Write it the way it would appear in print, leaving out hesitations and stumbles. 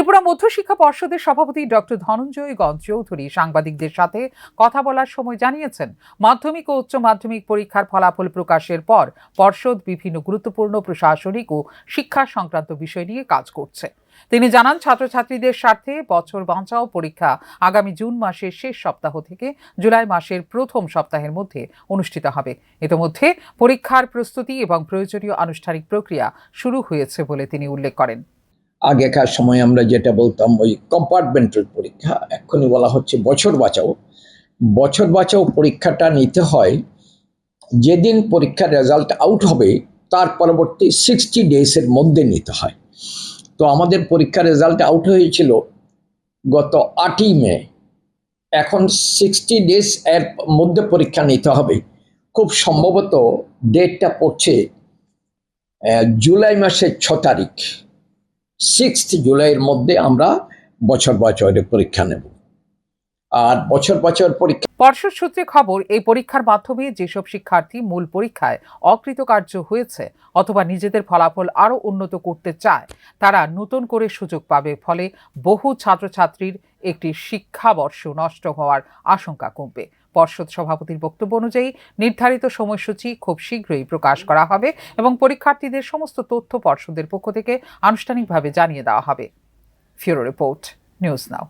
ত্রিপুরা মধ্যশিক্ষা পর্ষদের সভাপতি ডক্টর ধনঞ্জয় চৌধুরী সাংবাদিকদের সাথে কথা বলার সময় জানিয়েছেন, মাধ্যমিক ও উচ্চ মাধ্যমিক পরীক্ষার ফলাফল প্রকাশের পর পর্ষদ বিভিন্ন গুরুত্বপূর্ণ প্রশাসনিক ও শিক্ষা সংক্রান্ত বিষয় নিয়ে কাজ করছে। তিনি জানান, ছাত্রছাত্রীদের স্বার্থে বছর বাঁচাও পরীক্ষা আগামী জুন মাসের শেষ সপ্তাহ থেকে জুলাই মাসের প্রথম সপ্তাহের মধ্যে অনুষ্ঠিত হবে। ইতিমধ্যে পরীক্ষার প্রস্তুতি এবং প্রয়োজনীয় আনুষ্ঠানিক প্রক্রিয়া শুরু হয়েছে বলে তিনি উল্লেখ করেন। আগেকার সময় আমরা যেটা বলতাম ওই কম্পার্টমেন্টাল পরীক্ষা, এখনই বলা হচ্ছে বছর বাঁচাও। বছর বাঁচাও পরীক্ষাটা নিতে হয় যেদিন পরীক্ষার রেজাল্ট আউট হবে তার পরবর্তী 60 ডেজের মধ্যে নিতে হয়। তো আমাদের পরীক্ষার রেজাল্ট আউট হয়েছিল গত 8ই মে। এখন 60 ডেজ এর মধ্যে পরীক্ষা নিতে হবে। খুব সম্ভবত ডেটটা পড়ছে জুলাই মাসের 6 তারিখ। 6 জুলাইয়ের মধ্যে আমরা বছর বছরের পরীক্ষা নেব। আর বছর বছর পরীক্ষা পর্ষদ সূত্রে খবর, এই পরীক্ষার মাধ্যমে যেসব শিক্ষার্থী মূল পরীক্ষায় অকৃতকার্য হয়েছে অথবা নিজেদের ফলাফল আরও উন্নত করতে চায়, তারা নতুন করে সুযোগ পাবে। ফলে বহু ছাত্রছাত্রীর একটি শিক্ষাবর্ষ নষ্ট হওয়ার আশঙ্কা কমবে। পর্ষদ সভাপতির বক্তব্য অনুযায়ী নির্ধারিত সময়সূচি খুব শীঘ্রই প্রকাশ করা হবে এবং পরীক্ষার্থীদের সমস্ত তথ্য পর্ষদের পক্ষ থেকে আনুষ্ঠানিকভাবে জানিয়ে দেওয়া হবে। ফিউরো রিপোর্ট, নিউজ নাও।